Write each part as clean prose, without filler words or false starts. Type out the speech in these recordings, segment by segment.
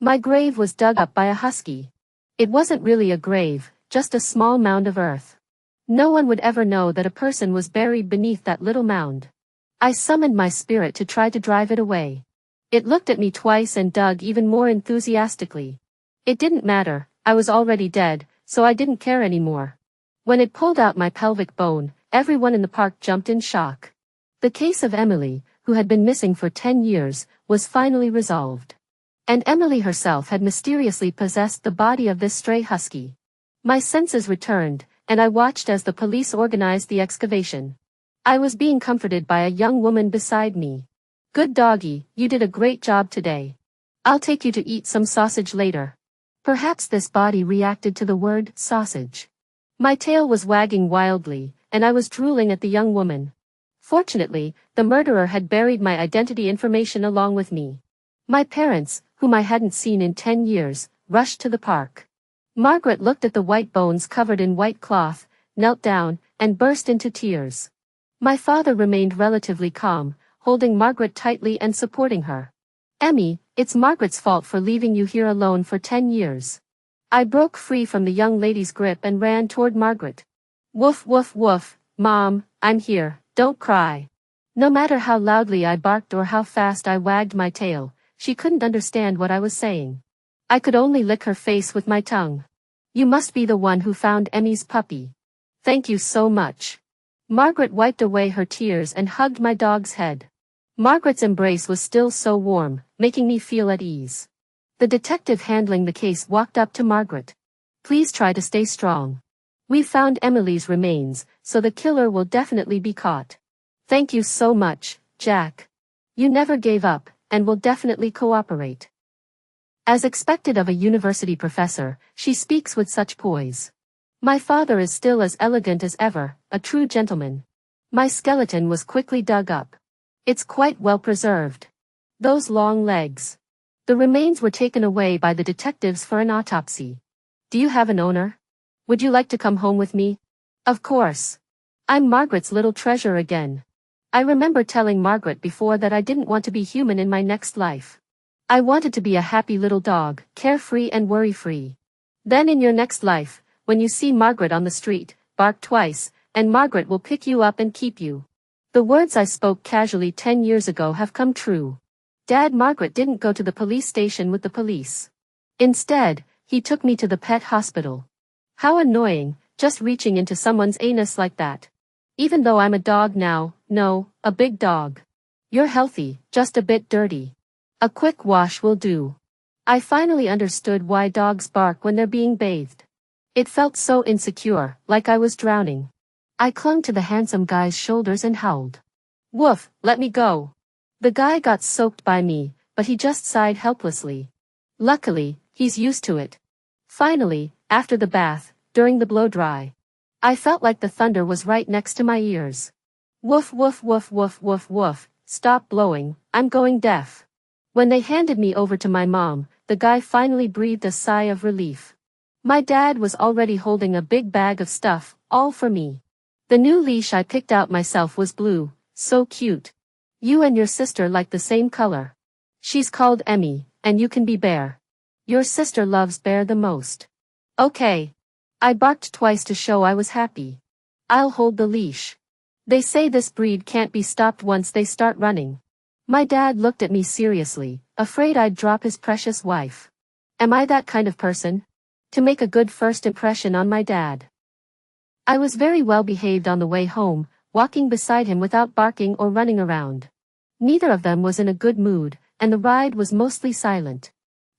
My grave was dug up by a husky. It wasn't really a grave, just a small mound of earth. No one would ever know that a person was buried beneath that little mound. I summoned my spirit to try to drive it away. It looked at me twice and dug even more enthusiastically. It didn't matter, I was already dead, so I didn't care anymore. When it pulled out my pelvic bone, everyone in the park jumped in shock. The case of Emily, who had been missing for 10 years, was finally resolved. And Emily herself had mysteriously possessed the body of this stray husky. My senses returned, and I watched as the police organized the excavation. I was being comforted by a young woman beside me. "Good doggy, you did a great job today. I'll take you to eat some sausage later." Perhaps this body reacted to the word sausage. My tail was wagging wildly, and I was drooling at the young woman. Fortunately, the murderer had buried my identity information along with me. My parents, whom I hadn't seen in 10 years, rushed to the park. Margaret looked at the white bones covered in white cloth, knelt down, and burst into tears. My father remained relatively calm, holding Margaret tightly and supporting her. "Emmy, it's Margaret's fault for leaving you here alone for 10 years. I broke free from the young lady's grip and ran toward Margaret. "Woof woof woof, Mom, I'm here, don't cry." No matter how loudly I barked or how fast I wagged my tail, she couldn't understand what I was saying. I could only lick her face with my tongue. "You must be the one who found Emmy's puppy. Thank you so much." Margaret wiped away her tears and hugged my dog's head. Margaret's embrace was still so warm, making me feel at ease. The detective handling the case walked up to Margaret. "Please try to stay strong. We found Emily's remains, so the killer will definitely be caught. Thank you so much, Jack. You never gave up, and will definitely cooperate." As expected of a university professor, she speaks with such poise. My father is still as elegant as ever, a true gentleman. My skeleton was quickly dug up. It's quite well preserved. Those long legs. The remains were taken away by the detectives for an autopsy. "Do you have an owner? Would you like to come home with me?" "Of course. I'm Margaret's little treasure again. I remember telling Margaret before that I didn't want to be human in my next life. I wanted to be a happy little dog, carefree and worry-free. Then in your next life, when you see Margaret on the street, bark twice, and Margaret will pick you up and keep you." The words I spoke casually 10 years ago have come true. Dad, Margaret didn't go to the police station with the police. Instead, he took me to the pet hospital. How annoying, just reaching into someone's anus like that. Even though I'm a dog now, no, a big dog. "You're healthy, just a bit dirty. A quick wash will do." I finally understood why dogs bark when they're being bathed. It felt so insecure, like I was drowning. I clung to the handsome guy's shoulders and howled. "Woof, let me go." The guy got soaked by me, but he just sighed helplessly. Luckily, he's used to it. Finally, after the bath, during the blow-dry, I felt like the thunder was right next to my ears. "Woof woof woof woof woof woof, stop blowing, I'm going deaf." When they handed me over to my mom, the guy finally breathed a sigh of relief. My dad was already holding a big bag of stuff, all for me. The new leash I picked out myself was blue, so cute. "You and your sister like the same color. She's called Emmy, and you can be Bear. Your sister loves Bear the most." "Okay." I barked twice to show I was happy. "I'll hold the leash. They say this breed can't be stopped once they start running." My dad looked at me seriously, afraid I'd drop his precious wife. Am I that kind of person? To make a good first impression on my dad. I was very well behaved on the way home, walking beside him without barking or running around. Neither of them was in a good mood, and the ride was mostly silent.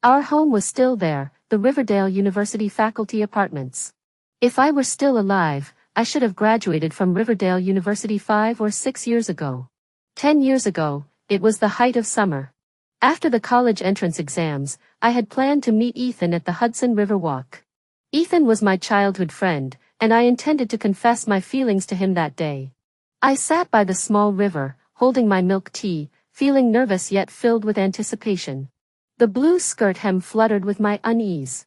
Our home was still there, the Riverdale University faculty apartments. If I were still alive, I should have graduated from Riverdale University 5 or 6 years ago. 10 years ago, it was the height of summer. After the college entrance exams, I had planned to meet Ethan at the Hudson River Walk. Ethan was my childhood friend, and I intended to confess my feelings to him that day. I sat by the small river, holding my milk tea, feeling nervous yet filled with anticipation. The blue skirt hem fluttered with my unease.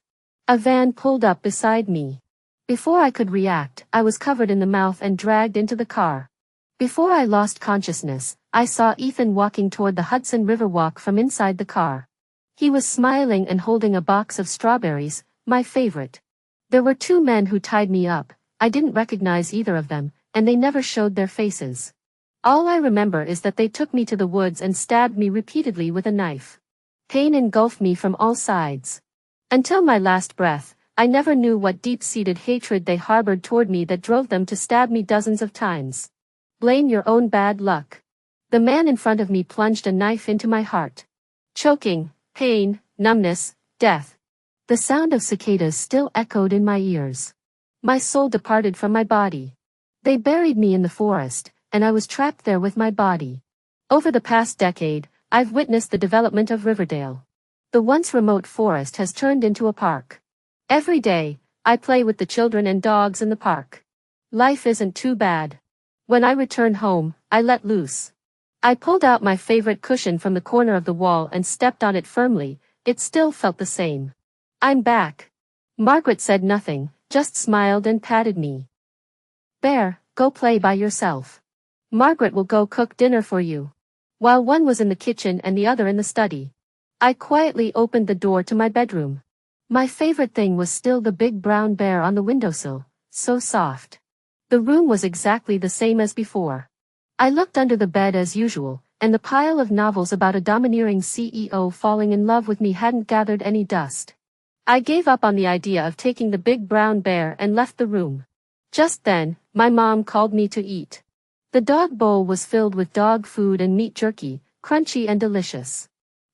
A van pulled up beside me. Before I could react, I was covered in the mouth and dragged into the car. Before I lost consciousness, I saw Ethan walking toward the Hudson River Walk from inside the car. He was smiling and holding a box of strawberries, my favorite. There were two men who tied me up. I didn't recognize either of them, and they never showed their faces. All I remember is that they took me to the woods and stabbed me repeatedly with a knife. Pain engulfed me from all sides. Until my last breath, I never knew what deep-seated hatred they harbored toward me that drove them to stab me dozens of times. Blame your own bad luck. The man in front of me plunged a knife into my heart. Choking, pain, numbness, death. The sound of cicadas still echoed in my ears. My soul departed from my body. They buried me in the forest, and I was trapped there with my body. Over the past decade, I've witnessed the development of Riverdale. The once remote forest has turned into a park. Every day, I play with the children and dogs in the park. Life isn't too bad. When I returned home, I let loose. I pulled out my favorite cushion from the corner of the wall and stepped on it firmly. It still felt the same. I'm back. Margaret said nothing, just smiled and patted me. Bear, go play by yourself. Margaret will go cook dinner for you. While one was in the kitchen and the other in the study, I quietly opened the door to my bedroom. My favorite thing was still the big brown bear on the windowsill, so soft. The room was exactly the same as before. I looked under the bed as usual, and the pile of novels about a domineering CEO falling in love with me hadn't gathered any dust. I gave up on the idea of taking the big brown bear and left the room. Just then, my mom called me to eat. The dog bowl was filled with dog food and meat jerky, crunchy and delicious.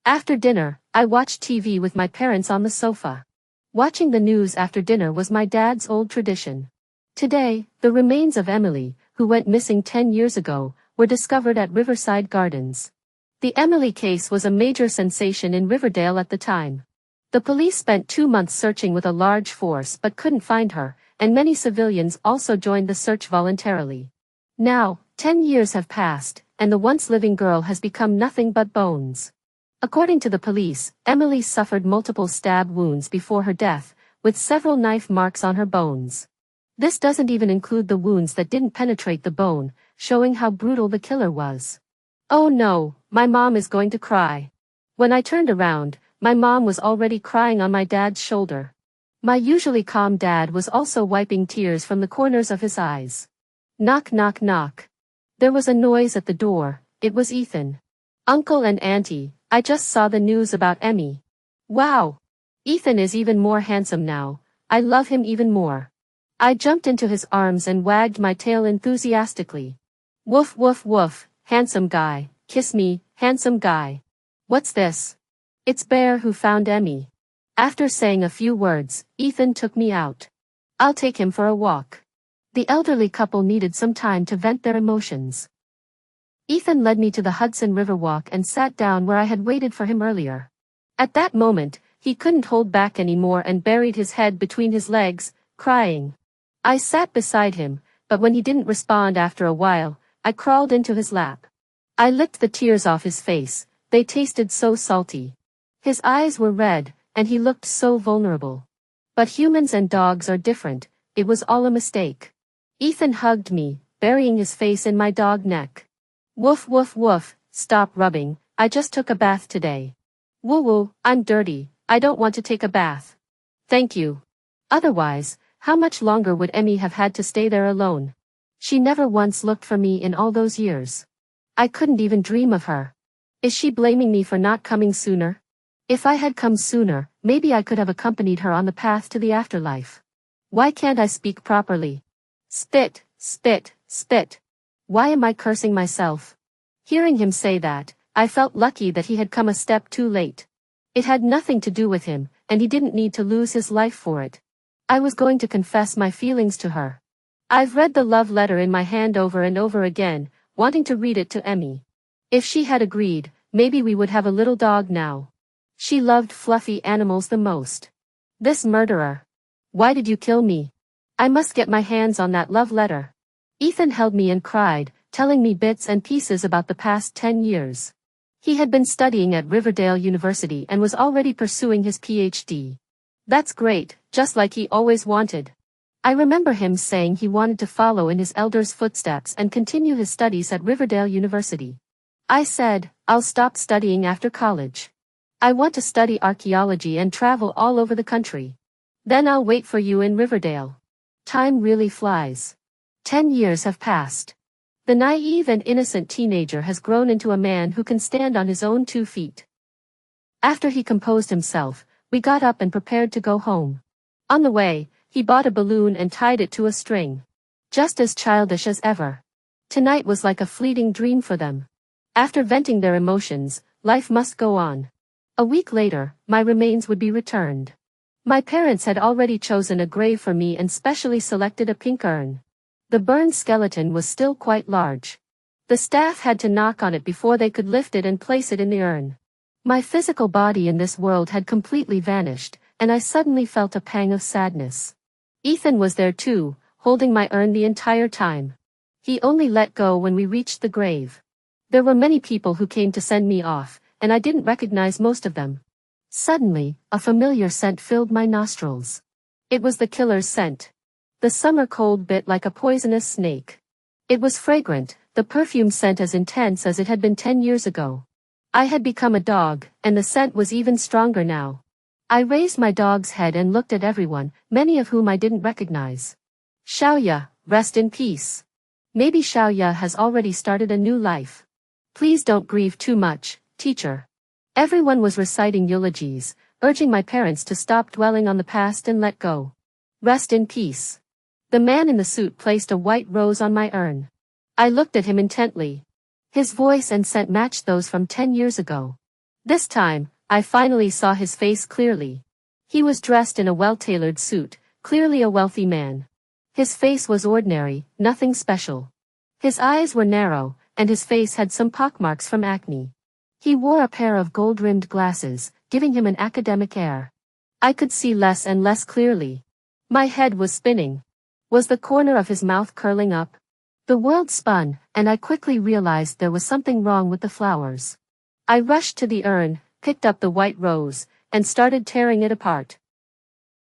After dinner, I watched TV with my parents on the sofa. Watching the news after dinner was my dad's old tradition. Today, the remains of Emily, who went missing 10 years ago, were discovered at Riverside Gardens. The Emily case was a major sensation in Riverdale at the time. The police spent 2 months searching with a large force but couldn't find her, and many civilians also joined the search voluntarily. Now, 10 years have passed, and the once living girl has become nothing but bones. According to the police, Emily suffered multiple stab wounds before her death, with several knife marks on her bones. This doesn't even include the wounds that didn't penetrate the bone, showing how brutal the killer was. Oh no, my mom is going to cry. When I turned around, my mom was already crying on my dad's shoulder. My usually calm dad was also wiping tears from the corners of his eyes. Knock knock knock. There was a noise at the door. It was Ethan. Uncle and Auntie, I just saw the news about Emmy. Wow! Ethan is even more handsome now. I love him even more. I jumped into his arms and wagged my tail enthusiastically. Woof woof woof, handsome guy, kiss me, handsome guy. What's this? It's Bear who found Emmy. After saying a few words, Ethan took me out. I'll take him for a walk. The elderly couple needed some time to vent their emotions. Ethan led me to the Hudson River walk and sat down where I had waited for him earlier. At that moment, he couldn't hold back anymore and buried his head between his legs, crying. I sat beside him, but when he didn't respond after a while, I crawled into his lap. I licked the tears off his face. They tasted so salty. His eyes were red, and he looked so vulnerable. But humans and dogs are different. It was all a mistake. Ethan hugged me, burying his face in my dog neck. Woof woof woof, stop rubbing, I just took a bath today. Woo woo, I'm dirty, I don't want to take a bath. Thank you. Otherwise, how much longer would Emmy have had to stay there alone? She never once looked for me in all those years. I couldn't even dream of her. Is she blaming me for not coming sooner? If I had come sooner, maybe I could have accompanied her on the path to the afterlife. Why can't I speak properly? Spit, spit, spit. Why am I cursing myself? Hearing him say that, I felt lucky that he had come a step too late. It had nothing to do with him, and he didn't need to lose his life for it. I was going to confess my feelings to her. I've read the love letter in my hand over and over again, wanting to read it to Emmy. If she had agreed, maybe we would have a little dog now. She loved fluffy animals the most. This murderer. Why did you kill me? I must get my hands on that love letter. Ethan held me and cried, telling me bits and pieces about the past 10 years. He had been studying at Riverdale University and was already pursuing his PhD. That's great, just like he always wanted. I remember him saying he wanted to follow in his elders' footsteps and continue his studies at Riverdale University. I said, I'll stop studying after college. I want to study archaeology and travel all over the country. Then I'll wait for you in Riverdale. Time really flies. 10 years have passed. The naive and innocent teenager has grown into a man who can stand on his own 2 feet. After he composed himself, we got up and prepared to go home. On the way, he bought a balloon and tied it to a string. Just as childish as ever. Tonight was like a fleeting dream for them. After venting their emotions, life must go on. A week later, my remains would be returned. My parents had already chosen a grave for me and specially selected a pink urn. The burned skeleton was still quite large. The staff had to knock on it before they could lift it and place it in the urn. My physical body in this world had completely vanished, and I suddenly felt a pang of sadness. Ethan was there too, holding my urn the entire time. He only let go when we reached the grave. There were many people who came to send me off, and I didn't recognize most of them. Suddenly, a familiar scent filled my nostrils. It was the killer's scent. The summer cold bit like a poisonous snake. It was fragrant, the perfume scent as intense as it had been 10 years ago. I had become a dog, and the scent was even stronger now. I raised my dog's head and looked at everyone, many of whom I didn't recognize. Xiaoya, rest in peace. Maybe Xiaoya has already started a new life. Please don't grieve too much, teacher. Everyone was reciting eulogies, urging my parents to stop dwelling on the past and let go. Rest in peace. The man in the suit placed a white rose on my urn. I looked at him intently. His voice and scent matched those from 10 years ago. This time, I finally saw his face clearly. He was dressed in a well-tailored suit, clearly a wealthy man. His face was ordinary, nothing special. His eyes were narrow, and his face had some pockmarks from acne. He wore a pair of gold-rimmed glasses, giving him an academic air. I could see less and less clearly. My head was spinning. Was the corner of his mouth curling up? The world spun, and I quickly realized there was something wrong with the flowers. I rushed to the urn, picked up the white rose, and started tearing it apart.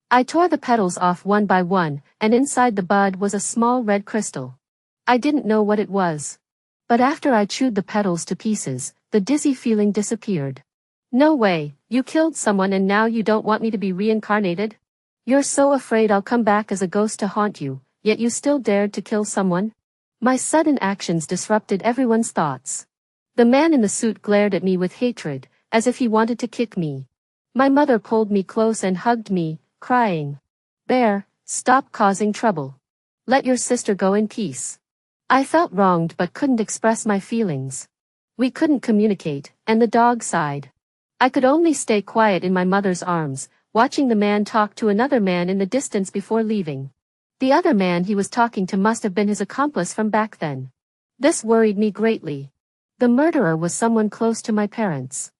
I tore the petals off one by one, and inside the bud was a small red crystal. I didn't know what it was. But after I chewed the petals to pieces, the dizzy feeling disappeared. No way, you killed someone and now you don't want me to be reincarnated? You're so afraid I'll come back as a ghost to haunt you, yet you still dared to kill someone? My sudden actions disrupted everyone's thoughts. The man in the suit glared at me with hatred, as if he wanted to kick me. My mother pulled me close and hugged me, crying. Bear, stop causing trouble. Let your sister go in peace. I felt wronged but couldn't express my feelings. We couldn't communicate, and the dog sighed. I could only stay quiet in my mother's arms, watching the man talk to another man in the distance before leaving. The other man he was talking to must have been his accomplice from back then. This worried me greatly. The murderer was someone close to my parents.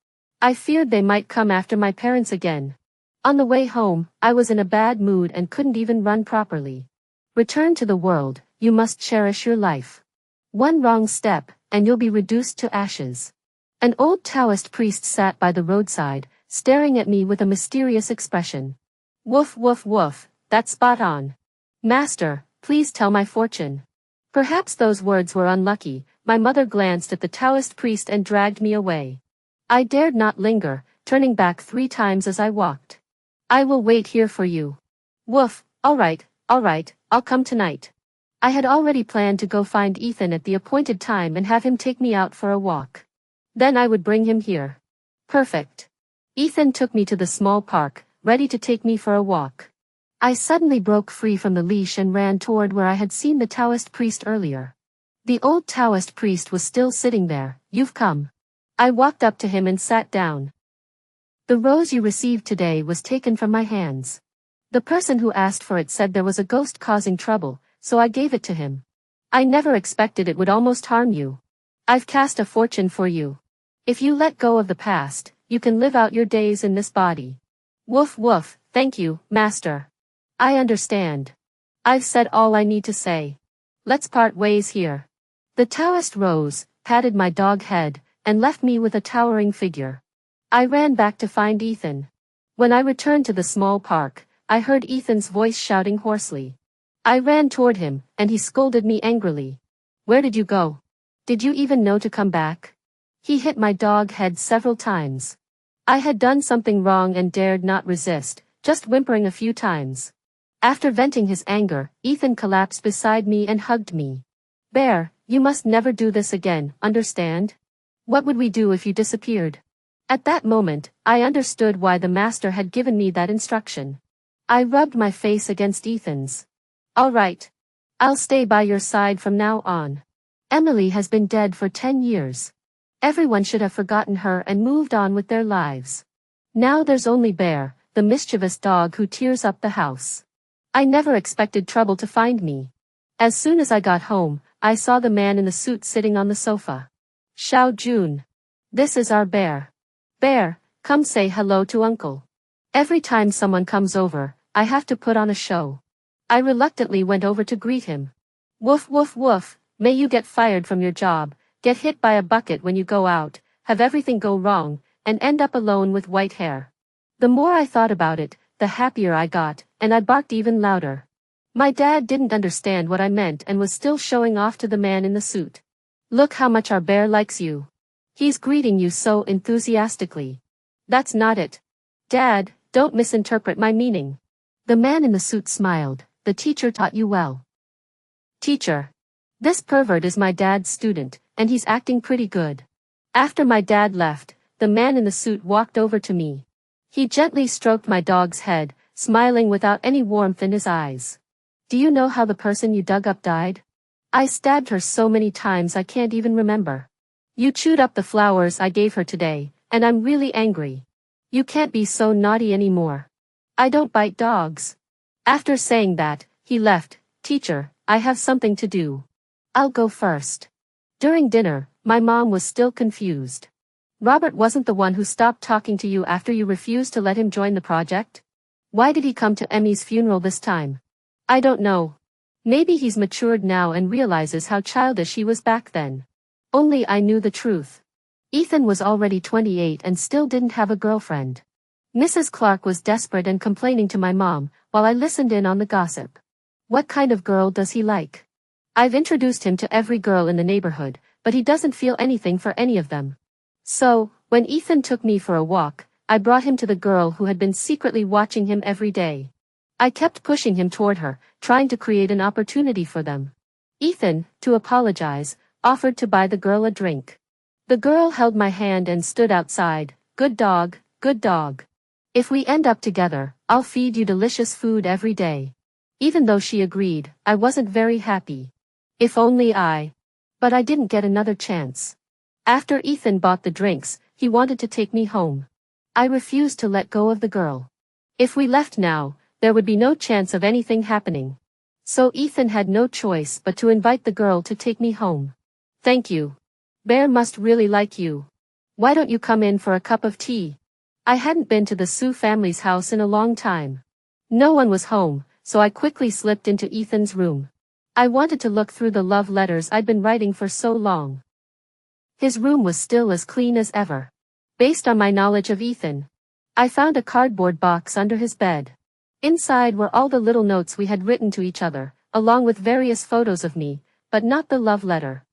I feared they might come after my parents again. On the way home, I was in a bad mood and couldn't even run properly. Return to the world, you must cherish your life. One wrong step, and you'll be reduced to ashes. An old Taoist priest sat by the roadside, staring at me with a mysterious expression. Woof woof woof, that's spot on. Master, please tell my fortune. Perhaps those words were unlucky. My mother glanced at the Taoist priest and dragged me away. I dared not linger, turning back 3 times as I walked. I will wait here for you. Woof, all right, I'll come tonight. I had already planned to go find Ethan at the appointed time and have him take me out for a walk. Then I would bring him here. Perfect. Ethan took me to the small park, ready to take me for a walk. I suddenly broke free from the leash and ran toward where I had seen the Taoist priest earlier. The old Taoist priest was still sitting there. You've come. I walked up to him and sat down. The rose you received today was taken from my hands. The person who asked for it said there was a ghost causing trouble, so I gave it to him. I never expected it would almost harm you. I've cast a fortune for you. If you let go of the past, you can live out your days in this body. Woof woof, thank you, master. I understand. I've said all I need to say. Let's part ways here. The Taoist rose, patted my dog head, and left me with a towering figure. I ran back to find Ethan. When I returned to the small park, I heard Ethan's voice shouting hoarsely. I ran toward him, and he scolded me angrily. Where did you go? Did you even know to come back? He hit my dog head several times. I had done something wrong and dared not resist, just whimpering a few times. After venting his anger, Ethan collapsed beside me and hugged me. Bear, you must never do this again, understand? What would we do if you disappeared? At that moment, I understood why the master had given me that instruction. I rubbed my face against Ethan's. All right. I'll stay by your side from now on. Emily has been dead for 10 years. Everyone should have forgotten her and moved on with their lives. Now there's only Bear, the mischievous dog who tears up the house. I never expected trouble to find me. As soon as I got home, I saw the man in the suit sitting on the sofa. Xiao Jun. This is our Bear. Bear, come say hello to Uncle. Every time someone comes over, I have to put on a show. I reluctantly went over to greet him. Woof woof woof, may you get fired from your job, get hit by a bucket when you go out, have everything go wrong, and end up alone with white hair. The more I thought about it, the happier I got, and I barked even louder. My dad didn't understand what I meant and was still showing off to the man in the suit. Look how much our Bear likes you. He's greeting you so enthusiastically. That's not it. Dad, don't misinterpret my meaning. The man in the suit smiled. The teacher taught you well. Teacher. This pervert is my dad's student, and he's acting pretty good. After my dad left, the man in the suit walked over to me. He gently stroked my dog's head, smiling without any warmth in his eyes. Do you know how the person you dug up died? I stabbed her so many times I can't even remember. You chewed up the flowers I gave her today, and I'm really angry. You can't be so naughty anymore. I don't bite dogs. After saying that, he left. Teacher, I have something to do. I'll go first. During dinner, my mom was still confused. Robert wasn't the one who stopped talking to you after you refused to let him join the project? Why did he come to Emmy's funeral this time? I don't know. Maybe he's matured now and realizes how childish he was back then. Only I knew the truth. Ethan was already 28 and still didn't have a girlfriend. Mrs. Clark was desperate and complaining to my mom, while I listened in on the gossip. What kind of girl does he like? I've introduced him to every girl in the neighborhood, but he doesn't feel anything for any of them. So, when Ethan took me for a walk, I brought him to the girl who had been secretly watching him every day. I kept pushing him toward her, trying to create an opportunity for them. Ethan, to apologize, offered to buy the girl a drink. The girl held my hand and stood outside. Good dog, good dog. If we end up together, I'll feed you delicious food every day. Even though she agreed, I wasn't very happy. If only But I didn't get another chance. After Ethan bought the drinks, he wanted to take me home. I refused to let go of the girl. If we left now, there would be no chance of anything happening. So Ethan had no choice but to invite the girl to take me home. Thank you. Bear must really like you. Why don't you come in for a cup of tea? I hadn't been to the Sue family's house in a long time. No one was home, so I quickly slipped into Ethan's room. I wanted to look through the love letters I'd been writing for so long. His room was still as clean as ever. Based on my knowledge of Ethan, I found a cardboard box under his bed. Inside were all the little notes we had written to each other, along with various photos of me, but not the love letter.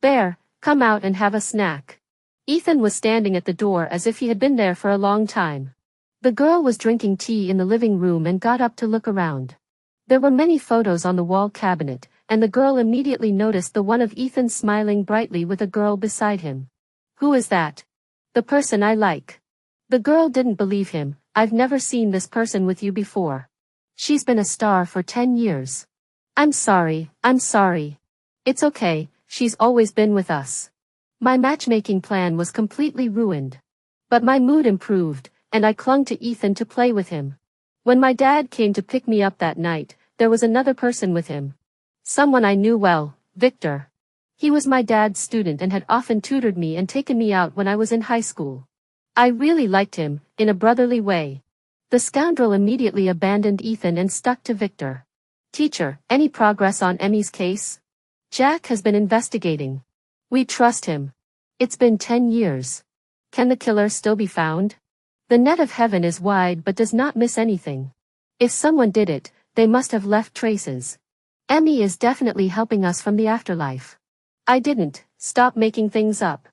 Bear, come out and have a snack. Ethan was standing at the door as if he had been there for a long time. The girl was drinking tea in the living room and got up to look around. There were many photos on the wall cabinet, and the girl immediately noticed the one of Ethan smiling brightly with a girl beside him. Who is that? The person I like. The girl didn't believe him. I've never seen this person with you before. She's been a star for 10 years. I'm sorry. It's okay, she's always been with us. My matchmaking plan was completely ruined. But my mood improved, and I clung to Ethan to play with him. When my dad came to pick me up that night, there was another person with him. Someone I knew well, Victor. He was my dad's student and had often tutored me and taken me out when I was in high school. I really liked him, in a brotherly way. The scoundrel immediately abandoned Ethan and stuck to Victor. Teacher, any progress on Emmy's case? Jack has been investigating. We trust him. It's been 10 years. Can the killer still be found? The net of heaven is wide but does not miss anything. If someone did it, they must have left traces. Emmy is definitely helping us from the afterlife. I didn't stop making things up.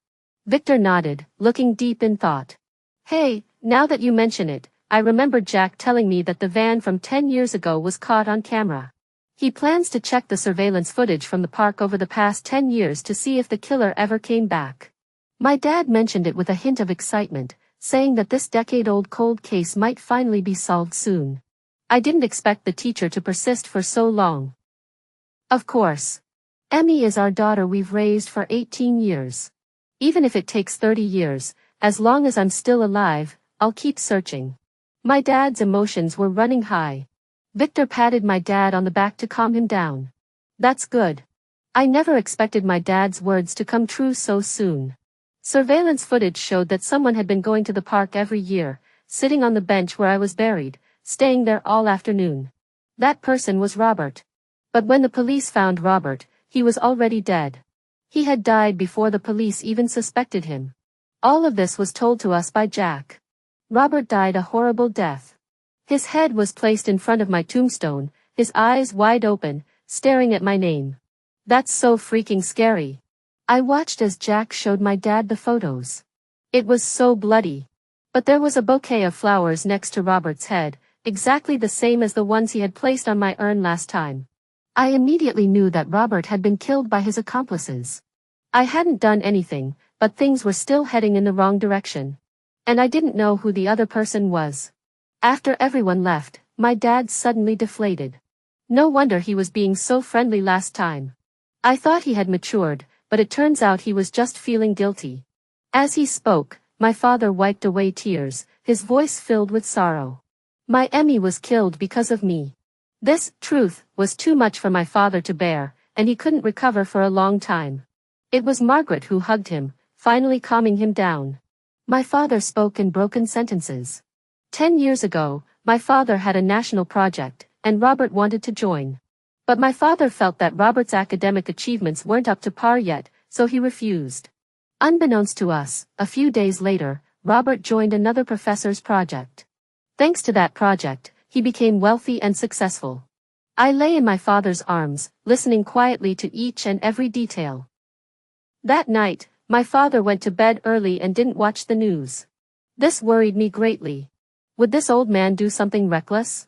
Victor nodded, looking deep in thought. Hey, Now that you mention it, I remember Jack telling me that the van from 10 years ago was caught on camera. He plans to check the surveillance footage from the park over the past 10 years to see if the killer ever came back. My dad mentioned it with a hint of excitement, saying that this decade-old cold case might finally be solved soon. I didn't expect the teacher to persist for so long. Of course. Emmy is our daughter we've raised for 18 years. Even if it takes 30 years, as long as I'm still alive, I'll keep searching. My dad's emotions were running high. Victor patted my dad on the back to calm him down. That's good. I never expected my dad's words to come true so soon. Surveillance footage showed that someone had been going to the park every year, sitting on the bench where I was buried, staying there all afternoon. That person was Robert. But when the police found Robert, he was already dead. He had died before the police even suspected him. All of this was told to us by Jack. Robert died a horrible death. His head was placed in front of my tombstone, his eyes wide open, staring at my name. That's so freaking scary. I watched as Jack showed my dad the photos. It was so bloody. But there was a bouquet of flowers next to Robert's head, exactly the same as the ones he had placed on my urn last time. I immediately knew that Robert had been killed by his accomplices. I hadn't done anything, but things were still heading in the wrong direction. And I didn't know who the other person was. After everyone left, my dad suddenly deflated. No wonder he was being so friendly last time. I thought he had matured, but it turns out he was just feeling guilty. As he spoke, my father wiped away tears, his voice filled with sorrow. My Emmy was killed because of me. This truth was too much for my father to bear, and he couldn't recover for a long time. It was Margaret who hugged him, finally calming him down. My father spoke in broken sentences. 10 years ago, my father had a national project, and Robert wanted to join. But my father felt that Robert's academic achievements weren't up to par yet, so he refused. Unbeknownst to us, a few days later, Robert joined another professor's project. Thanks to that project, he became wealthy and successful. I lay in my father's arms, listening quietly to each and every detail. That night, my father went to bed early and didn't watch the news. This worried me greatly. Would this old man do something reckless?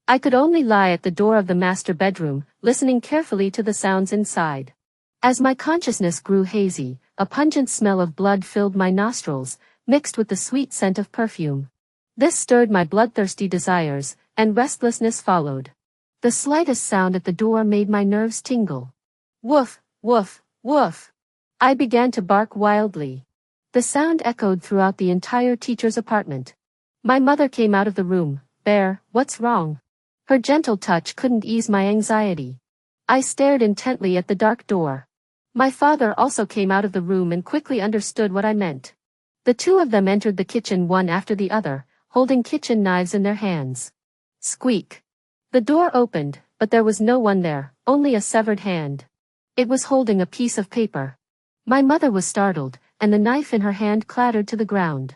I could only lie at the door of the master bedroom, listening carefully to the sounds inside. As my consciousness grew hazy, a pungent smell of blood filled my nostrils, mixed with the sweet scent of perfume. This stirred my bloodthirsty desires, and restlessness followed. The slightest sound at the door made my nerves tingle. Woof, woof, woof. I began to bark wildly. The sound echoed throughout the entire teacher's apartment. My mother came out of the room. Bear, what's wrong? Her gentle touch couldn't ease my anxiety. I stared intently at the dark door. My father also came out of the room and quickly understood what I meant. The two of them entered the kitchen one after the other, holding kitchen knives in their hands. Squeak. The door opened, but there was no one there, only a severed hand. It was holding a piece of paper. My mother was startled, and the knife in her hand clattered to the ground.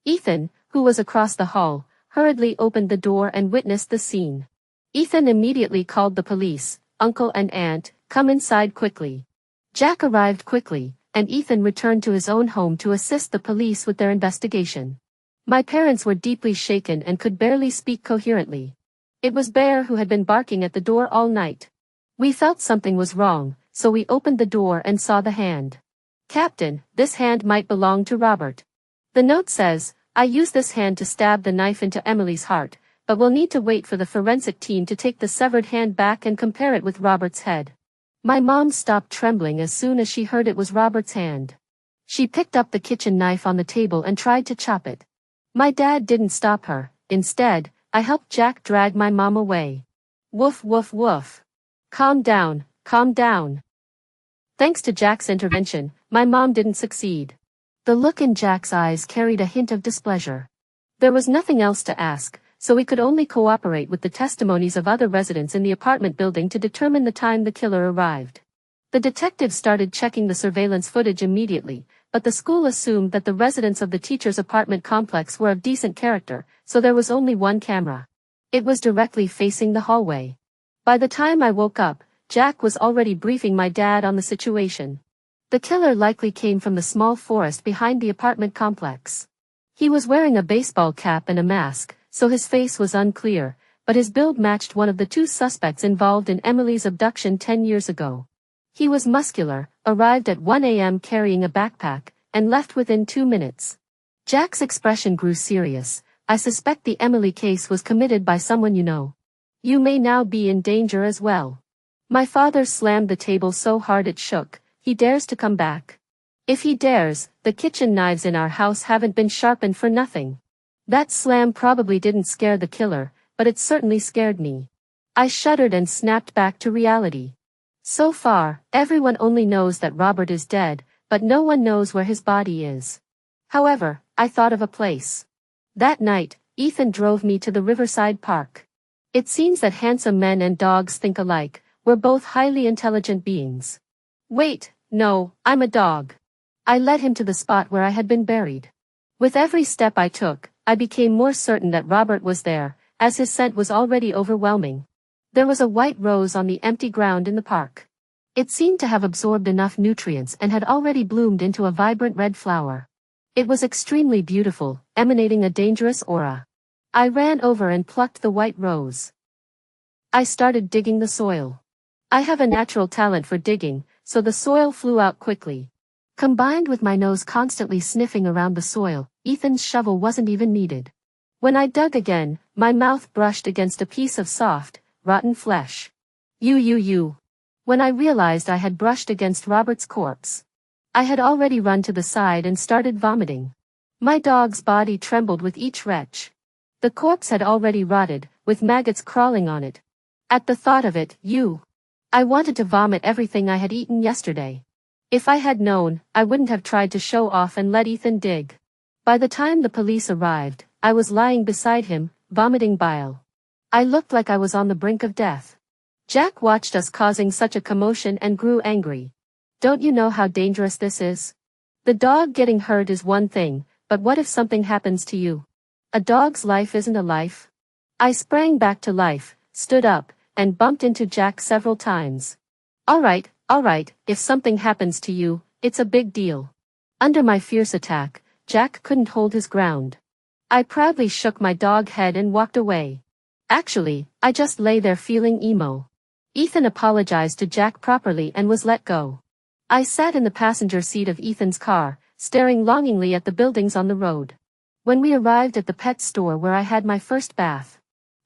Ethan, who was across the hall, hurriedly opened the door and witnessed the scene. Ethan immediately called the police. Uncle and aunt, come inside quickly. Jack arrived quickly, and Ethan returned to his own home to assist the police with their investigation. My parents were deeply shaken and could barely speak coherently. It was Bear who had been barking at the door all night. We felt something was wrong, so we opened the door and saw the hand. Captain, this hand might belong to Robert. The note says, I used this hand to stab the knife into Emily's heart, but we'll need to wait for the forensic team to take the severed hand back and compare it with Robert's head. My mom stopped trembling as soon as she heard it was Robert's hand. She picked up the kitchen knife on the table and tried to chop it. My dad didn't stop her. Instead, I helped Jack drag my mom away. Woof woof woof. Calm down, calm down. Thanks to Jack's intervention, my mom didn't succeed. The look in Jack's eyes carried a hint of displeasure. There was nothing else to ask, so we could only cooperate with the testimonies of other residents in the apartment building to determine the time the killer arrived. The detectives started checking the surveillance footage immediately, but the school assumed that the residents of the teacher's apartment complex were of decent character, so there was only one camera. It was directly facing the hallway. By the time I woke up, Jack was already briefing my dad on the situation. The killer likely came from the small forest behind the apartment complex. He was wearing a baseball cap and a mask, so his face was unclear, but his build matched one of the two suspects involved in Emily's abduction 10 years ago. He was muscular, arrived at 1 a.m. carrying a backpack, and left within 2 minutes. Jack's expression grew serious. I suspect the Emily case was committed by someone you know. You may now be in danger as well. My father slammed the table so hard it shook. He dares to come back. If he dares, the kitchen knives in our house haven't been sharpened for nothing. That slam probably didn't scare the killer, but it certainly scared me. I shuddered and snapped back to reality. So far, everyone only knows that Robert is dead, but no one knows where his body is. However, I thought of a place. That night, Ethan drove me to the Riverside Park. It seems that handsome men and dogs think alike. We're both highly intelligent beings. Wait, no, I'm a dog. I led him to the spot where I had been buried. With every step I took, I became more certain that Robert was there, as his scent was already overwhelming. There was a white rose on the empty ground in the park. It seemed to have absorbed enough nutrients and had already bloomed into a vibrant red flower. It was extremely beautiful, emanating a dangerous aura. I ran over and plucked the white rose. I started digging the soil. I have a natural talent for digging, so the soil flew out quickly. Combined with my nose constantly sniffing around the soil, Ethan's shovel wasn't even needed. When I dug again, my mouth brushed against a piece of soft, rotten flesh. When I realized I had brushed against Robert's corpse, I had already run to the side and started vomiting. My dog's body trembled with each retch. The corpse had already rotted, with maggots crawling on it. At the thought of it, I wanted to vomit everything I had eaten yesterday. If I had known, I wouldn't have tried to show off and let Ethan dig. By the time the police arrived, I was lying beside him, vomiting bile. I looked like I was on the brink of death. Jack watched us causing such a commotion and grew angry. Don't you know how dangerous this is? The dog getting hurt is one thing, but what if something happens to you? A dog's life isn't a life. I sprang back to life, stood up, and bumped into Jack several times. All right, if something happens to you, it's a big deal. Under my fierce attack, Jack couldn't hold his ground. I proudly shook my dog head and walked away. Actually, I just lay there feeling emo. Ethan apologized to Jack properly and was let go. I sat in the passenger seat of Ethan's car, staring longingly at the buildings on the road. When we arrived at the pet store where I had my first bath,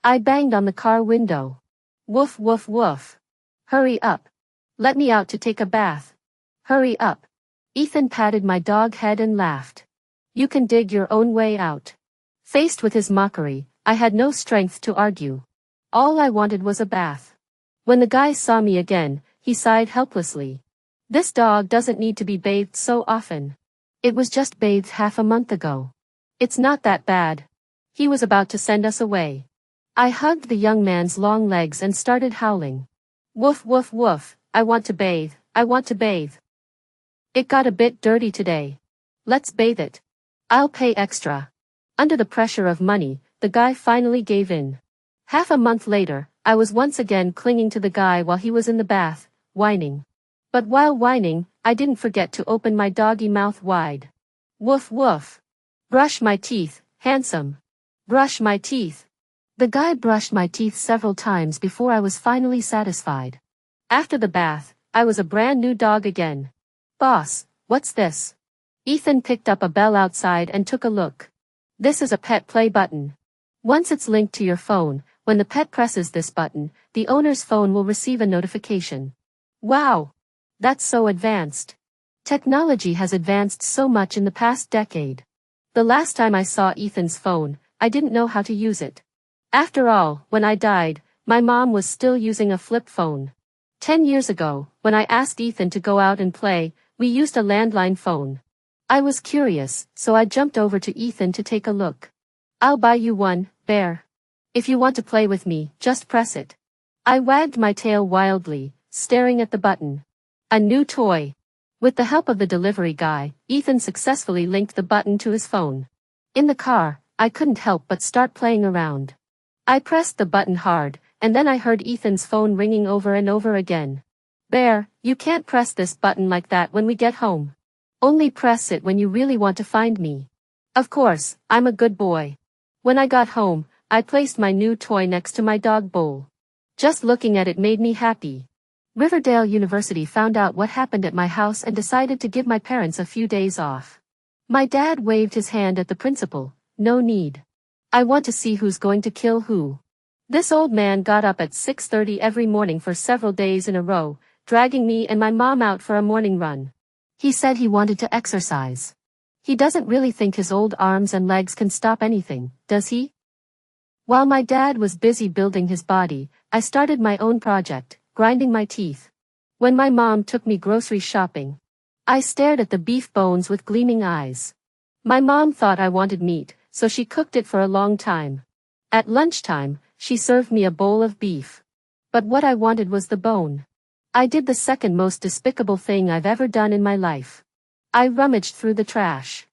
I banged on the car window. Woof woof woof. Hurry up. Let me out to take a bath. Hurry up. Ethan patted my dog head and laughed. You can dig your own way out. Faced with his mockery, I had no strength to argue. All I wanted was a bath. When the guy saw me again, he sighed helplessly. This dog doesn't need to be bathed so often. It was just bathed half a month ago. It's not that bad. He was about to send us away. I hugged the young man's long legs and started howling. Woof woof woof, I want to bathe, I want to bathe. It got a bit dirty today. Let's bathe it. I'll pay extra. Under the pressure of money, the guy finally gave in. Half a month later, I was once again clinging to the guy while he was in the bath, whining. But while whining, I didn't forget to open my doggy mouth wide. Woof woof. Brush my teeth, handsome. Brush my teeth. The guy brushed my teeth several times before I was finally satisfied. After the bath, I was a brand new dog again. Boss, what's this? Ethan picked up a bell outside and took a look. This is a pet play button. Once it's linked to your phone, when the pet presses this button, the owner's phone will receive a notification. Wow! That's so advanced. Technology has advanced so much in the past decade. The last time I saw Ethan's phone, I didn't know how to use it. After all, when I died, my mom was still using a flip phone. 10 years ago, when I asked Ethan to go out and play, we used a landline phone. I was curious, so I jumped over to Ethan to take a look. I'll buy you one, Bear. If you want to play with me, just press it. I wagged my tail wildly, staring at the button. A new toy. With the help of the delivery guy, Ethan successfully linked the button to his phone. In the car, I couldn't help but start playing around. I pressed the button hard, and then I heard Ethan's phone ringing over and over again. Bear, you can't press this button like that when we get home. Only press it when you really want to find me. Of course, I'm a good boy. When I got home, I placed my new toy next to my dog bowl. Just looking at it made me happy. Riverdale University found out what happened at my house and decided to give my parents a few days off. My dad waved his hand at the principal. No need. I want to see who's going to kill who. This old man got up at 6:30 every morning for several days in a row, dragging me and my mom out for a morning run. He said he wanted to exercise. He doesn't really think his old arms and legs can stop anything, does he? While my dad was busy building his body, I started my own project, grinding my teeth. When my mom took me grocery shopping, I stared at the beef bones with gleaming eyes. My mom thought I wanted meat, so she cooked it for a long time. At lunchtime, she served me a bowl of beef. But what I wanted was the bone. I did the second most despicable thing I've ever done in my life. I rummaged through the trash.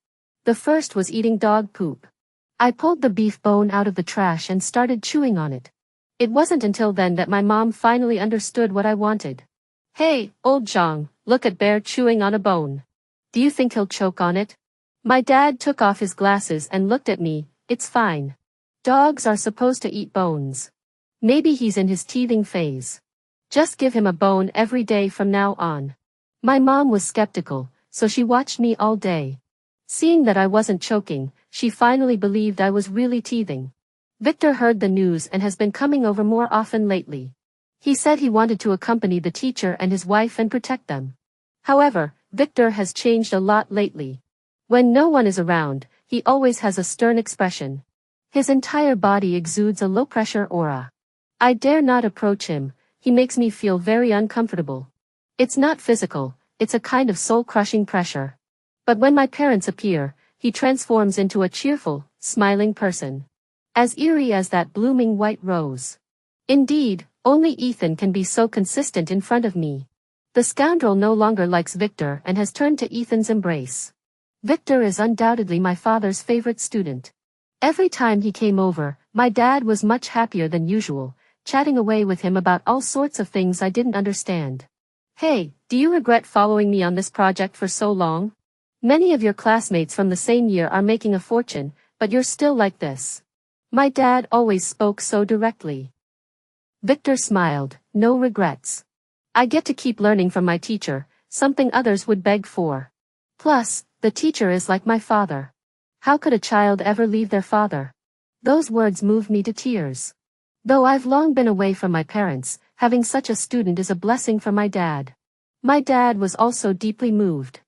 The first was eating dog poop. I pulled the beef bone out of the trash and started chewing on it. It wasn't until then that my mom finally understood what I wanted. Hey, old Zhang, look at Bear chewing on a bone. Do you think he'll choke on it? My dad took off his glasses and looked at me. It's fine. Dogs are supposed to eat bones. Maybe he's in his teething phase. Just give him a bone every day from now on. My mom was skeptical, so she watched me all day. Seeing that I wasn't choking, she finally believed I was really teething. Victor heard the news and has been coming over more often lately. He said he wanted to accompany the teacher and his wife and protect them. However, Victor has changed a lot lately. When no one is around, he always has a stern expression. His entire body exudes a low-pressure aura. I dare not approach him. He makes me feel very uncomfortable. It's not physical, it's a kind of soul-crushing pressure. But when my parents appear, he transforms into a cheerful, smiling person. As eerie as that blooming white rose. Indeed, only Ethan can be so consistent in front of me. The scoundrel no longer likes Victor and has turned to Ethan's embrace. Victor is undoubtedly my father's favorite student. Every time he came over, my dad was much happier than usual, chatting away with him about all sorts of things I didn't understand. Hey, do you regret following me on this project for so long? Many of your classmates from the same year are making a fortune, but you're still like this. My dad always spoke so directly. Victor smiled. No regrets. I get to keep learning from my teacher, something others would beg for. Plus, the teacher is like my father. How could a child ever leave their father? Those words moved me to tears. Though I've long been away from my parents, having such a student is a blessing for my dad. My dad was also deeply moved.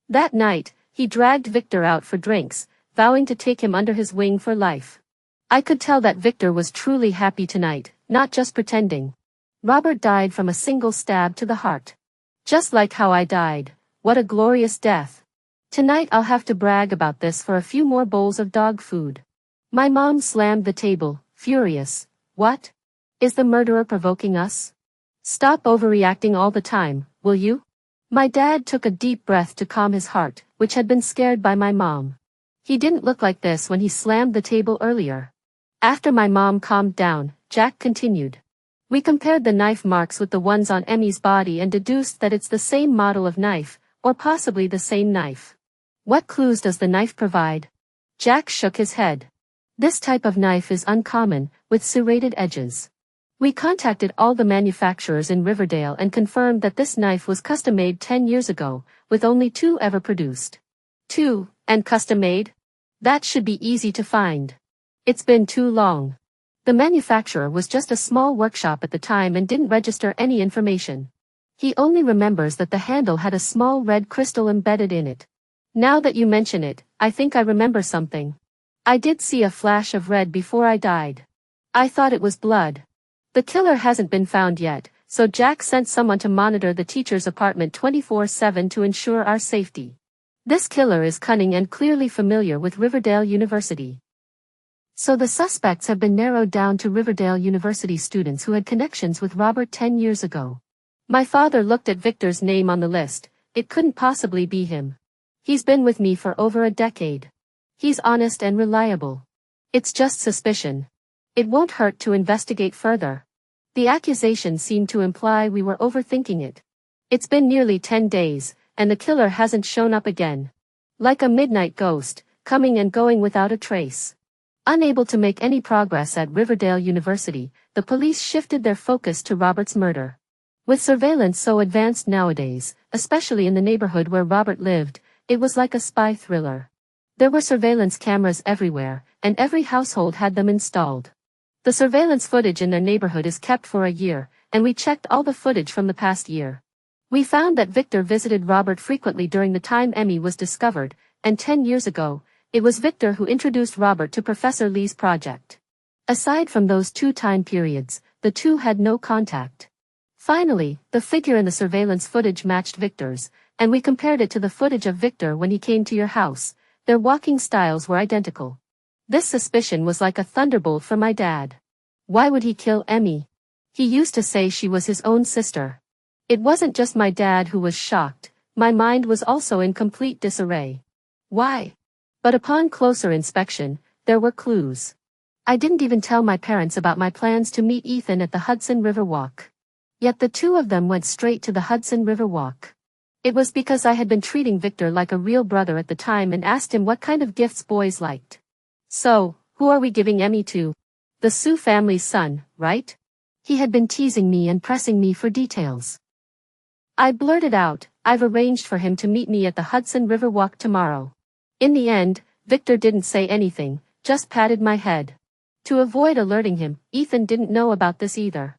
That night, he dragged Victor out for drinks, vowing to take him under his wing for life. I could tell that Victor was truly happy tonight, not just pretending. Robert died from a single stab to the heart. Just like how I died. What a glorious death. Tonight I'll have to brag about this for a few more bowls of dog food. My mom slammed the table, furious. What? Is the murderer provoking us? Stop overreacting all the time, will you? My dad took a deep breath to calm his heart, which had been scared by my mom. He didn't look like this when he slammed the table earlier. After my mom calmed down, Jack continued. We compared the knife marks with the ones on Emmy's body and deduced that it's the same model of knife, or possibly the same knife. What clues does the knife provide? Jack shook his head. This type of knife is uncommon, with serrated edges. We contacted all the manufacturers in Riverdale and confirmed that this knife was custom-made 10 years ago, with only 2 ever produced. 2, and custom-made? That should be easy to find. It's been too long. The manufacturer was just a small workshop at the time and didn't register any information. He only remembers that the handle had a small red crystal embedded in it. Now that you mention it, I think I remember something. I did see a flash of red before I died. I thought it was blood. The killer hasn't been found yet, so Jack sent someone to monitor the teacher's apartment 24/7 to ensure our safety. This killer is cunning and clearly familiar with Riverdale University. So the suspects have been narrowed down to Riverdale University students who had connections with Robert 10 years ago. My father looked at Victor's name on the list. It couldn't possibly be him. He's been with me for over a decade. He's honest and reliable. It's just suspicion. It won't hurt to investigate further. The accusations seem to imply we were overthinking it. It's been nearly 10 days, and the killer hasn't shown up again. Like a midnight ghost, coming and going without a trace. Unable to make any progress at Riverdale University, the police shifted their focus to Robert's murder. With surveillance so advanced nowadays, especially in the neighborhood where Robert lived, it was like a spy thriller. There were surveillance cameras everywhere, and every household had them installed. The surveillance footage in their neighborhood is kept for a year, and we checked all the footage from the past year. We found that Victor visited Robert frequently during the time Emmy was discovered, and 10 years ago, it was Victor who introduced Robert to Professor Lee's project. Aside from those 2 time periods, the two had no contact. Finally, the figure in the surveillance footage matched Victor's, and we compared it to the footage of Victor when he came to your house. Their walking styles were identical. This suspicion was like a thunderbolt for my dad. Why would he kill Emmy? He used to say she was his own sister. It wasn't just my dad who was shocked, my mind was also in complete disarray. Why? But upon closer inspection, there were clues. I didn't even tell my parents about my plans to meet Ethan at the Hudson River Walk. Yet the two of them went straight to the Hudson River Walk. It was because I had been treating Victor like a real brother at the time and asked him what kind of gifts boys liked. So, who are we giving Emmy to? The Sue family's son, right? He had been teasing me and pressing me for details. I blurted out, I've arranged for him to meet me at the Hudson River Walk tomorrow. In the end, Victor didn't say anything, just patted my head. To avoid alerting him, Ethan didn't know about this either.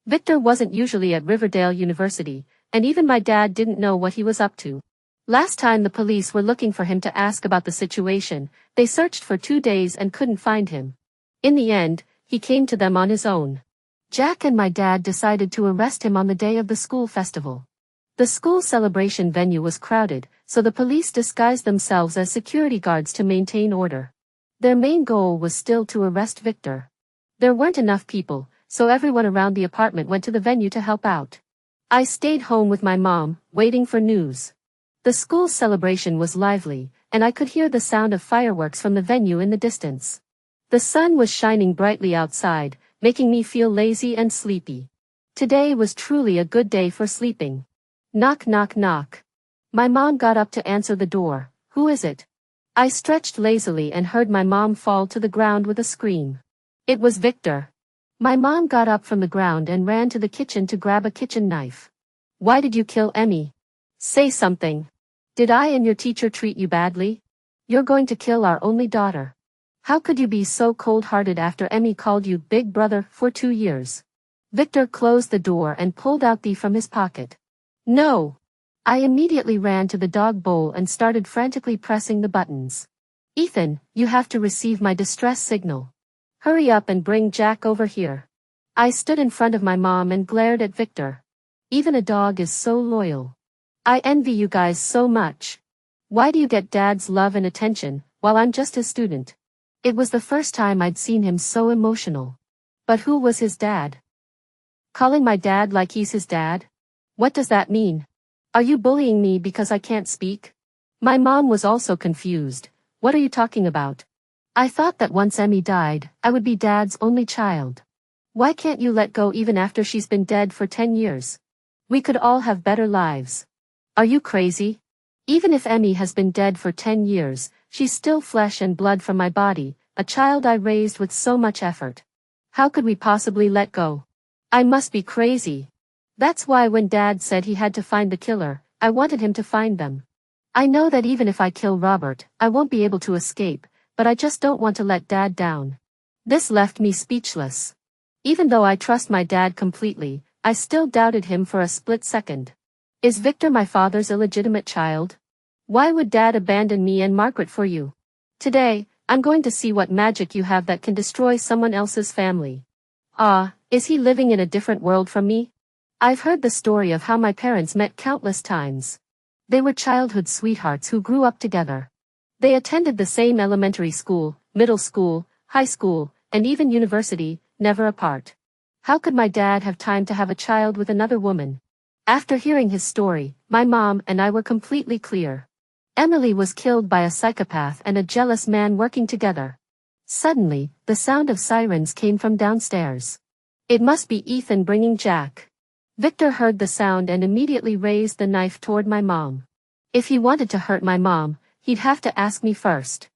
Victor wasn't usually at Riverdale University, and even my dad didn't know what he was up to. Last time the police were looking for him to ask about the situation, they searched for 2 days and couldn't find him. In the end, he came to them on his own. Jack and my dad decided to arrest him on the day of the school festival. The school celebration venue was crowded, so the police disguised themselves as security guards to maintain order. Their main goal was still to arrest Victor. There weren't enough people, so everyone around the apartment went to the venue to help out. I stayed home with my mom, waiting for news. The school celebration was lively, and I could hear the sound of fireworks from the venue in the distance. The sun was shining brightly outside, making me feel lazy and sleepy. Today was truly a good day for sleeping. Knock knock knock. My mom got up to answer the door. Who is it? I stretched lazily and heard my mom fall to the ground with a scream. It was Victor. My mom got up from the ground and ran to the kitchen to grab a kitchen knife. Why did you kill Emmy? Say something. Did I and your teacher treat you badly? You're going to kill our only daughter. How could you be so cold-hearted after Emmy called you big brother for 2 years? Victor closed the door and pulled out the from his pocket. No. I immediately ran to the dog bowl and started frantically pressing the buttons. Ethan, you have to receive my distress signal. Hurry up and bring Jack over here. I stood in front of my mom and glared at Victor. Even a dog is so loyal. I envy you guys so much. Why do you get Dad's love and attention, while I'm just his student? It was the first time I'd seen him so emotional. But who was his dad? Calling my dad like he's his dad? What does that mean? Are you bullying me because I can't speak? My mom was also confused. What are you talking about? I thought that once Emmy died, I would be Dad's only child. Why can't you let go even after she's been dead for 10 years? We could all have better lives. Are you crazy? Even if Emmy has been dead for 10 years, she's still flesh and blood from my body, a child I raised with so much effort. How could we possibly let go? I must be crazy. That's why when Dad said he had to find the killer, I wanted him to find them. I know that even if I kill Robert, I won't be able to escape, but I just don't want to let Dad down. This left me speechless. Even though I trust my dad completely, I still doubted him for a split second. Is Victor my father's illegitimate child? Why would Dad abandon me and Margaret for you? Today, I'm going to see what magic you have that can destroy someone else's family. Is he living in a different world from me? I've heard the story of how my parents met countless times. They were childhood sweethearts who grew up together. They attended the same elementary school, middle school, high school, and even university, never apart. How could my dad have time to have a child with another woman? After hearing his story, my mom and I were completely clear. Emily was killed by a psychopath and a jealous man working together. Suddenly, the sound of sirens came from downstairs. It must be Ethan bringing Jack. Victor heard the sound and immediately raised the knife toward my mom. If he wanted to hurt my mom, he'd have to ask me first.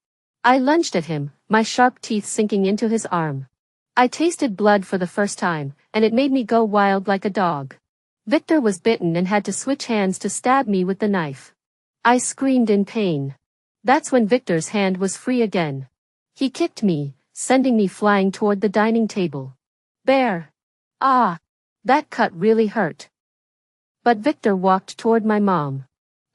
I lunged at him, my sharp teeth sinking into his arm. I tasted blood for the first time, and it made me go wild like a dog. Victor was bitten and had to switch hands to stab me with the knife. I screamed in pain. That's when Victor's hand was free again. He kicked me, sending me flying toward the dining table. Bear! Ah! That cut really hurt. But Victor walked toward my mom.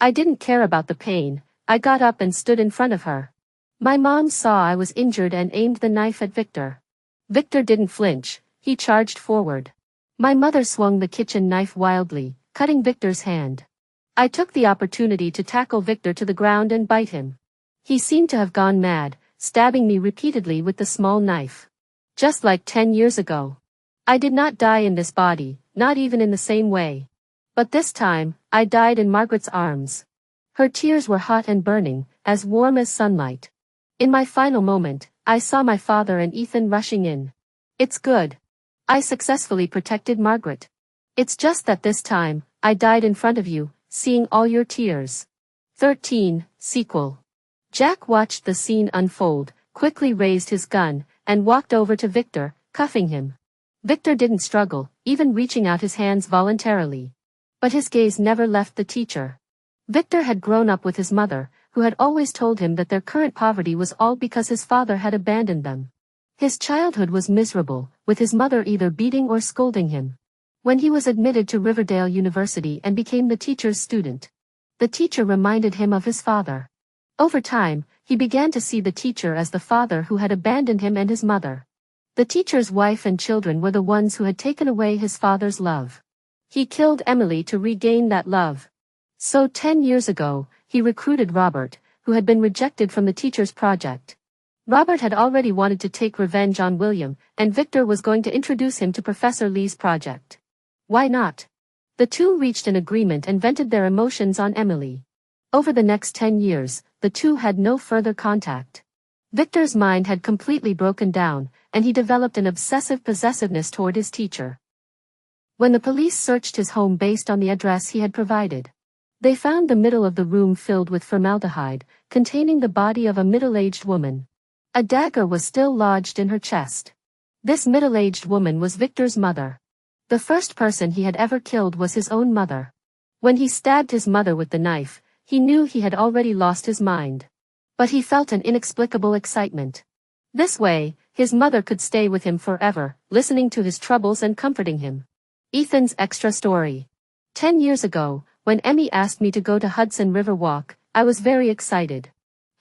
I didn't care about the pain. I got up and stood in front of her. My mom saw I was injured and aimed the knife at Victor. Victor didn't flinch, he charged forward. My mother swung the kitchen knife wildly, cutting Victor's hand. I took the opportunity to tackle Victor to the ground and bite him. He seemed to have gone mad, stabbing me repeatedly with the small knife. Just like 10 years ago. I did not die in this body, not even in the same way. But this time, I died in Margaret's arms. Her tears were hot and burning, as warm as sunlight. In my final moment, I saw my father and Ethan rushing in. It's good. I successfully protected Margaret. It's just that this time, I died in front of you, seeing all your tears. 13, Sequel. Jack watched the scene unfold, quickly raised his gun, and walked over to Victor, cuffing him. Victor didn't struggle, even reaching out his hands voluntarily. But his gaze never left the teacher. Victor had grown up with his mother, who had always told him that their current poverty was all because his father had abandoned them. His childhood was miserable, with his mother either beating or scolding him. When he was admitted to Riverdale University and became the teacher's student, the teacher reminded him of his father. Over time, he began to see the teacher as the father who had abandoned him and his mother. The teacher's wife and children were the ones who had taken away his father's love. He killed Emily to regain that love. So 10 years ago, he recruited Robert, who had been rejected from the teacher's project. Robert had already wanted to take revenge on William, and Victor was going to introduce him to Professor Lee's project. Why not? The two reached an agreement and vented their emotions on Emily. Over the next 10 years, the two had no further contact. Victor's mind had completely broken down, and he developed an obsessive possessiveness toward his teacher. When the police searched his home based on the address he had provided, they found the middle of the room filled with formaldehyde, containing the body of a middle-aged woman. A dagger was still lodged in her chest. This middle-aged woman was Victor's mother. The first person he had ever killed was his own mother. When he stabbed his mother with the knife, he knew he had already lost his mind. But he felt an inexplicable excitement. This way, his mother could stay with him forever, listening to his troubles and comforting him. Ethan's extra story. 10 years ago, when Emmy asked me to go to Hudson River Walk, I was very excited.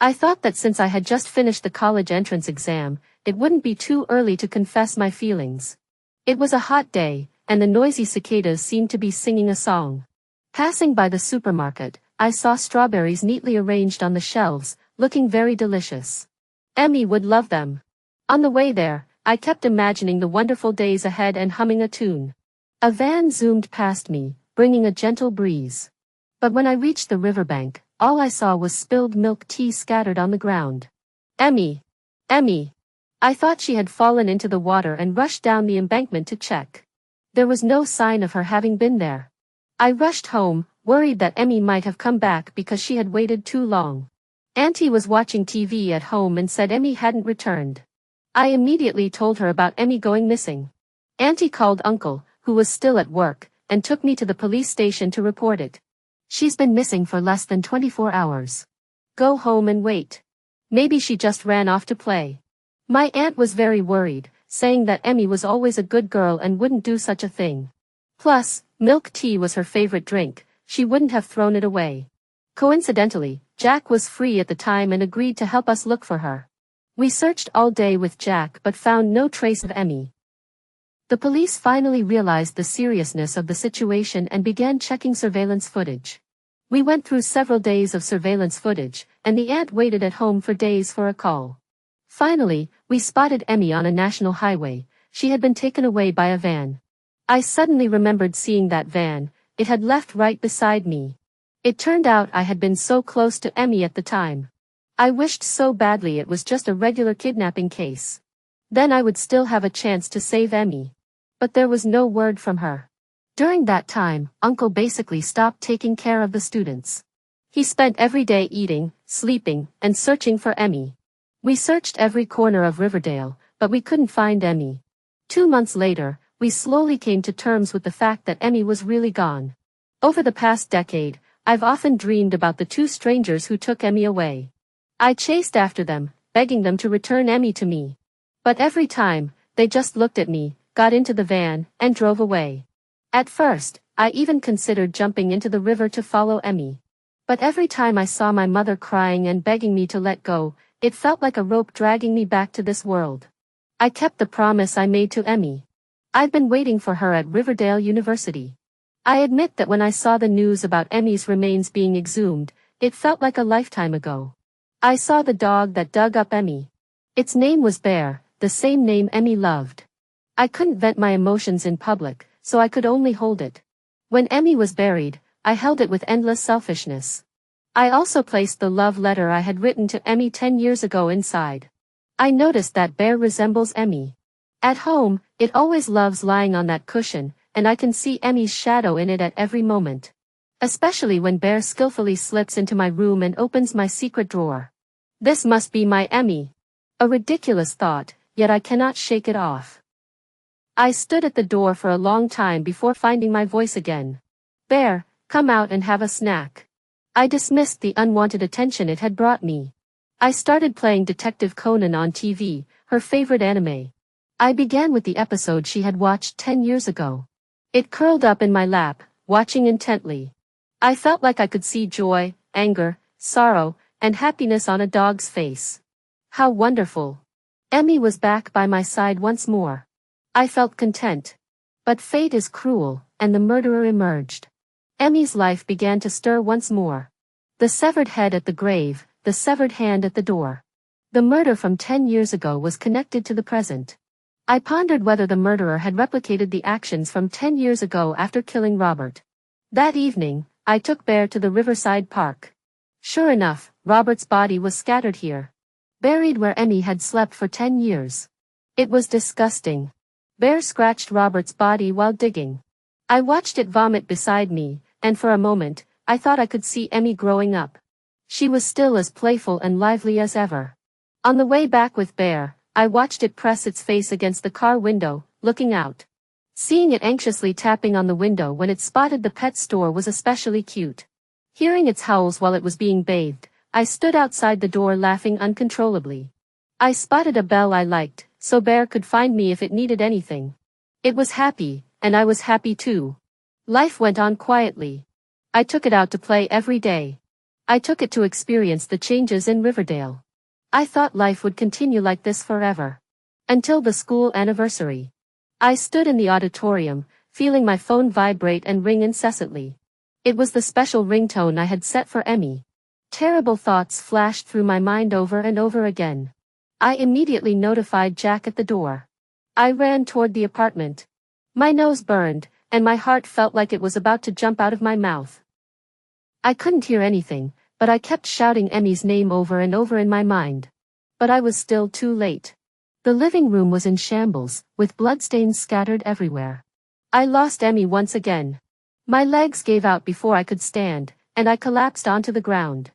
I thought that since I had just finished the college entrance exam, it wouldn't be too early to confess my feelings. It was a hot day, and the noisy cicadas seemed to be singing a song. Passing by the supermarket, I saw strawberries neatly arranged on the shelves, looking very delicious. Emmy would love them. On the way there, I kept imagining the wonderful days ahead and humming a tune. A van zoomed past me, bringing a gentle breeze. But when I reached the riverbank, all I saw was spilled milk tea scattered on the ground. Emmy! Emmy! I thought she had fallen into the water and rushed down the embankment to check. There was no sign of her having been there. I rushed home, worried that Emmy might have come back because she had waited too long. Auntie was watching TV at home and said Emmy hadn't returned. I immediately told her about Emmy going missing. Auntie called Uncle, who was still at work, and took me to the police station to report it. She's been missing for less than 24 hours. Go home and wait. Maybe she just ran off to play. My aunt was very worried, saying that Emmy was always a good girl and wouldn't do such a thing. Plus, milk tea was her favorite drink, she wouldn't have thrown it away. Coincidentally, Jack was free at the time and agreed to help us look for her. We searched all day with Jack but found no trace of Emmy. The police finally realized the seriousness of the situation and began checking surveillance footage. We went through several days of surveillance footage, and the aunt waited at home for days for a call. Finally, we spotted Emmy on a national highway. She had been taken away by a van. I suddenly remembered seeing that van. It had left right beside me. It turned out I had been so close to Emmy at the time. I wished so badly it was just a regular kidnapping case. Then I would still have a chance to save Emmy. But there was no word from her. During that time, Uncle basically stopped taking care of the students. He spent every day eating, sleeping, and searching for Emmy. We searched every corner of Riverdale, but we couldn't find Emmy. 2 months later, we slowly came to terms with the fact that Emmy was really gone. Over the past decade, I've often dreamed about the two strangers who took Emmy away. I chased after them, begging them to return Emmy to me. But every time, they just looked at me, got into the van, and drove away. At first, I even considered jumping into the river to follow Emmy. But every time I saw my mother crying and begging me to let go, it felt like a rope dragging me back to this world. I kept the promise I made to Emmy. I'd been waiting for her at Riverdale University. I admit that when I saw the news about Emmy's remains being exhumed, it felt like a lifetime ago. I saw the dog that dug up Emmy. Its name was Bear, the same name Emmy loved. I couldn't vent my emotions in public, so I could only hold it. When Emmy was buried, I held it with endless selfishness. I also placed the love letter I had written to Emmy 10 years ago inside. I noticed that Bear resembles Emmy. At home, it always loves lying on that cushion, and I can see Emmy's shadow in it at every moment. Especially when Bear skillfully slips into my room and opens my secret drawer. This must be my Emmy. A ridiculous thought, yet I cannot shake it off. I stood at the door for a long time before finding my voice again. Bear, come out and have a snack. I dismissed the unwanted attention it had brought me. I started playing Detective Conan on TV, her favorite anime. I began with the episode she had watched 10 years ago. It curled up in my lap, watching intently. I felt like I could see joy, anger, sorrow, and happiness on a dog's face. How wonderful. Emmy was back by my side once more. I felt content. But fate is cruel, and the murderer emerged. Emmy's life began to stir once more. The severed head at the grave, the severed hand at the door. The murder from 10 years ago was connected to the present. I pondered whether the murderer had replicated the actions from 10 years ago after killing Robert. That evening, I took Bear to the Riverside Park. Sure enough, Robert's body was scattered here. Buried where Emmy had slept for 10 years. It was disgusting. Bear scratched Robert's body while digging. I watched it vomit beside me, and for a moment, I thought I could see Emmy growing up. She was still as playful and lively as ever. On the way back with Bear, I watched it press its face against the car window, looking out. Seeing it anxiously tapping on the window when it spotted the pet store was especially cute. Hearing its howls while it was being bathed, I stood outside the door laughing uncontrollably. I spotted a bell I liked, so Bear could find me if it needed anything. It was happy, and I was happy too. Life went on quietly. I took it out to play every day. I took it to experience the changes in Riverdale. I thought life would continue like this forever. Until the school anniversary. I stood in the auditorium, feeling my phone vibrate and ring incessantly. It was the special ringtone I had set for Emmy. Terrible thoughts flashed through my mind over and over again. I immediately notified Jack at the door. I ran toward the apartment. My nose burned, and my heart felt like it was about to jump out of my mouth. I couldn't hear anything, but I kept shouting Emmy's name over and over in my mind. But I was still too late. The living room was in shambles, with bloodstains scattered everywhere. I lost Emmy once again. My legs gave out before I could stand, and I collapsed onto the ground.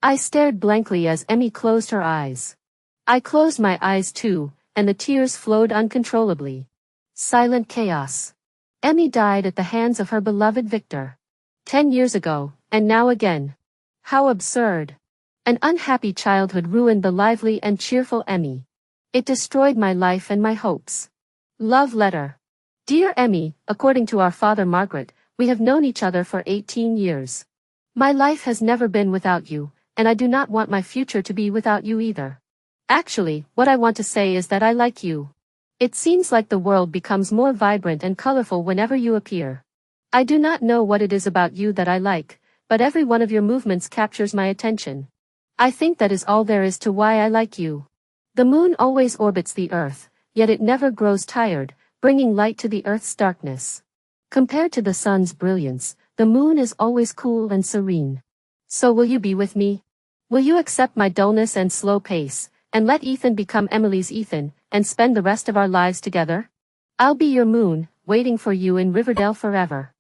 I stared blankly as Emmy closed her eyes. I closed my eyes too, and the tears flowed uncontrollably. Silent chaos. Emmy died at the hands of her beloved Victor. 10 years ago, and now again. How absurd. An unhappy childhood ruined the lively and cheerful Emmy. It destroyed my life and my hopes. Love letter. Dear Emmy, according to our father Margaret, we have known each other for 18 years. My life has never been without you, and I do not want my future to be without you either. Actually, what I want to say is that I like you. It seems like the world becomes more vibrant and colorful whenever you appear. I do not know what it is about you that I like, but every one of your movements captures my attention. I think that is all there is to why I like you. The moon always orbits the earth, yet it never grows tired, bringing light to the earth's darkness. Compared to the sun's brilliance, the moon is always cool and serene. So will you be with me? Will you accept my dullness and slow pace, and let Ethan become Emily's Ethan, and spend the rest of our lives together? I'll be your moon, waiting for you in Riverdale forever.